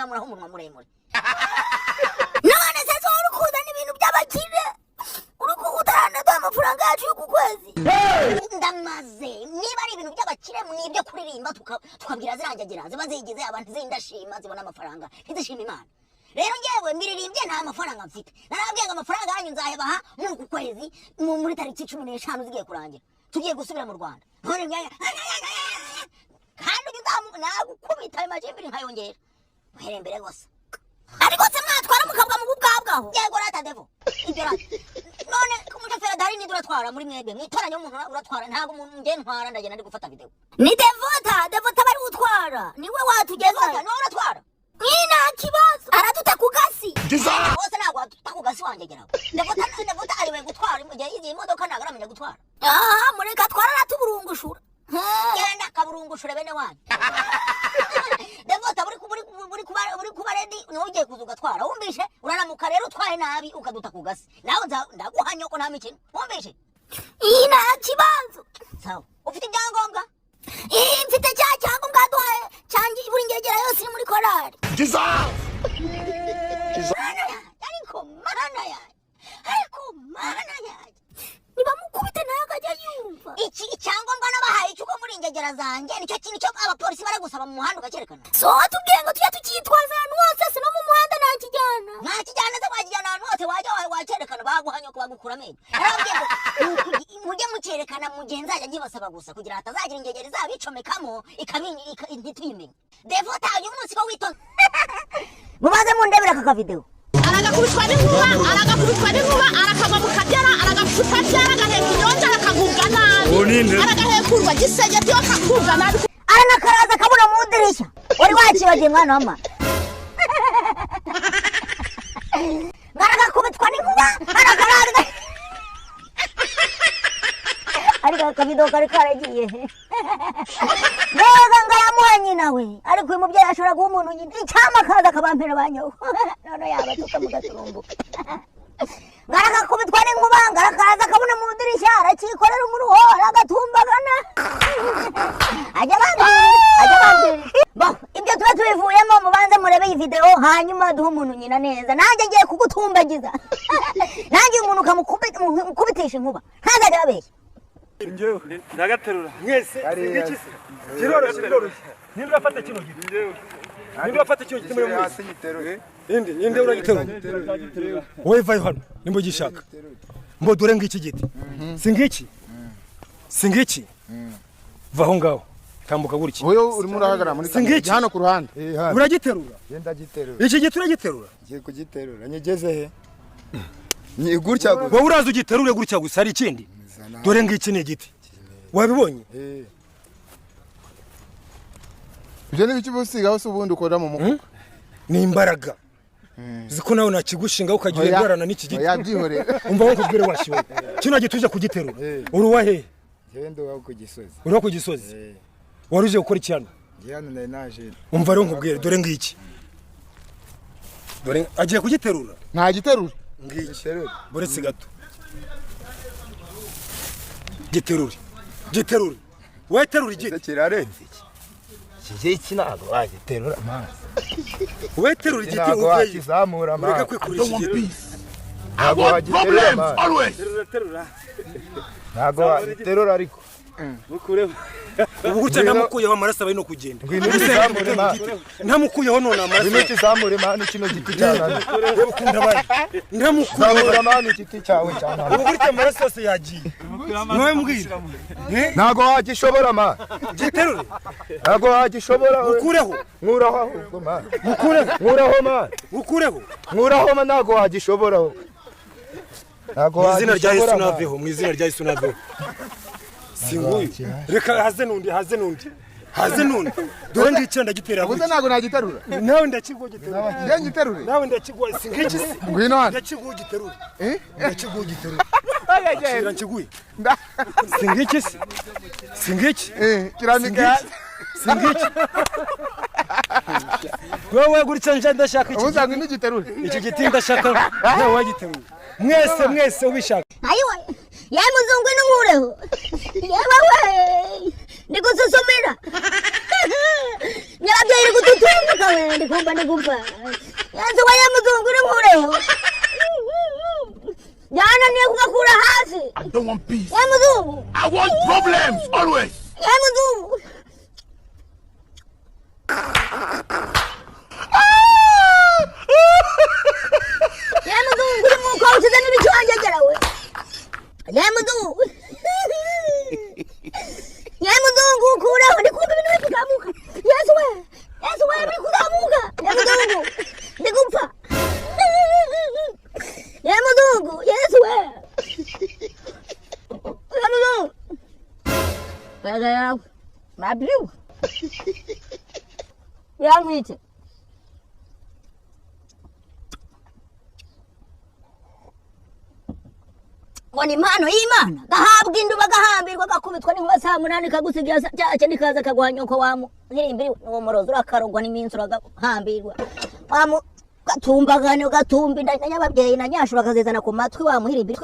nzamuraho umunwa muremure none se zo urukuda n'ibintu by'abakire urukuda na amafaranga yacu yo ku kwezi ndamaze niba ari ibintu by'abakire n'ibyo kuririmba tukabwira zirangegera ziba zigize abantu zindashima zibona amafaranga ntizishima Imana rero ngewe miririmbye nta mafaranga mfite narabwiye ngo amafaranga yanyu nzayabaha muri ku kwezi muri tariki 15 zigiye kurangira tugiye gusubira mu Rwanda none kandi nagukubita imajimbi nkayongera muhere mbere gose ariko se mwatwara mukabwa mu bwabwaho yego rata devo ibyo rata none kumujafera dari ni duratwara muri mwebwe mwitoranye umuntu uratwara ntago umuntu nge ntwara ndagenda ndi gufata video ni devota bari gutwara niwe watugeza no uratwara Nina kibazo aratuta kugasi bose nagwa takugasi wangegera devota ariwe gutwara iyi modoka nagaramenya gutwara mureka twara ratuburungushura yenda kaburungushura bene wanyu devota buri kuba ready nuje kuzuga twara umbishe uranamuka rero utwaye nabi ukaduta kugasi nawe ndaguhanya ko nta mikino umbishe ina kibazo sawa ufite ibyangombwa mfite cyangombwa duhaye cyangi buri ngegera yose muri korari ariko mana ya niba mukubite nayo akajya yumva iki icyangombwa nabahaye cyuko muri ngegera zanjye nicyo kintu cyo abapolisi bare gusaba mu muhanda ugakerekana so atubwiye ngo tujya tukitwaza ahantu hose no mu muhanda ntakijyana se wajyana ahantu hose wajya wakerekana baguhanya ko bagukura amenyo arabwiye ngo mujye mukerekana mugenzi ajya gibasaba gusa kugira atazagira ingegera zabicomekamo ntituyimenye devota uyu munsi ko witonze mubaze mundebera aka video aragakubitwa n'inkuba arakagwa mu kabyara aragapfuta byara agaheka inyonza arakagubwa nabi aragahekurwa gisege byo kakubwa nabi aranakaraza kabura mu dirishya wari wakibagiye mwana wama aragakubitwa n'inkuba arakaraza ariko akabido kari karagiye neza ngaramuhanye nawe ariko uyu mubyeyi ashobora guha umuntu nyine icyama kaza akabampera banyaho none yaba tukamugaturumbu ngarakakubitwa n'inkuba ngarakaraza akabona mu dirishya arakikorera umuruho aragatumbagana ajya bambwira bo ibyo tuba tubivuyemo mubanze murebe iyi video hanyuma duhe umuntu nyina neza nanjye ngiye kugutumbagiza nanjye umuntu ukamukubitisha inkuba ntazajya abeshya Njyewe ndagaterura mwese ngiki kiroroshye nimba afata kino giti njyewe nimba afata kino giti muri mwese inde uragiterura wowe vayo hano nimba gishaka mbo dore ngiki giti singiki vaho ngaho tambuka guriki wowe urimo urahagara muri hano ku ruhande uragiterura yenda giterura iki giti uragiterura ngiye kugiterura nyigeze he ni gutya gusa wowe uraza ugiterure gutya gusa ari ikindi dore ngiki ni igiti wabibonye ibyo ni biki busigaho se ubundi ukora mu mufuka ni imbaraga ziko nawe nakigushinga ukagira indwarana n'iki giti yabyihoreye umva wo kubwire washiwe kino giti uje kugiterura uruwa he gendo wa ku gisozi uruwa ku gisozi waruje gukora icyano gihano naje umva rero nkubwire dore ngiki dore agiye kugiterura nta giterura ngiki buretse gato giterure weterura igiti kirarenze iki ntago wagiterura amazi weterura igiti ntago wakizamura amazi reka kwikura iki giti ntago wagiterura amazi ntago wagiterura ariko bukureho ubu gutya ntamukuyeho amaraso abaye no kugenda ntamukuyeho none amaraso imiti zamure mani kino giti cyane ukunda bari ntamukuyeho mani igiti cyawe cyane ubu gutya amaraso yose yagiye nowe mbwira ntago wagishobora ma giterure ntago wagishobora ukureho nkuraho ahubwo ma ukureho ma ntago wagishobora ntago izina rya Yesu naveho mu izina rya Yesu naveho singuye reka haze nundi dore ngicyo ndagitera gusa ntago nagiterura nawe ndakigugiterura nge ngiterure nawe ndakigwa singiki ngwino hano ndakigugiterura ndakigugiterura kira nkiguye singiki kiramika singiki wewe gutya nje ndashaka iki uzanga n'igiterura iki giti ndashaka nawe wagiterura mwese ubishaka ayiwe ya muzungu n'umureho yewe ndigususumira nyababyeyi gututumbuka nawe ndikumva yanze wa muzungu uri nkureho jana niye kugakura hasi I don't want peace. ya muzungu I want problems always. ya muzungu ya muzungu uri mu kwa usize n'ibicyanje gerawe ya muzungu ya muzungu ukuraho ndikumva ibintu biri kuzamuka yesu we biri kuzamuka ya muzungu ndigupfa ya muzungu yesu we ya muzungu ya mabiu ya mwite Wani mano y'Imana gahabwa induba gahambirwa gakubitwa n'inkuba saa munani kagusigira cyace nikaza kagwanya uko wamu nkirimbiri uwo murozo urakarogwa n'iminsi uragahambirwa wamu gatumbagane gatumbi ndanyababyeyi na nyashura kazezana ku matwi wamuhirimbiri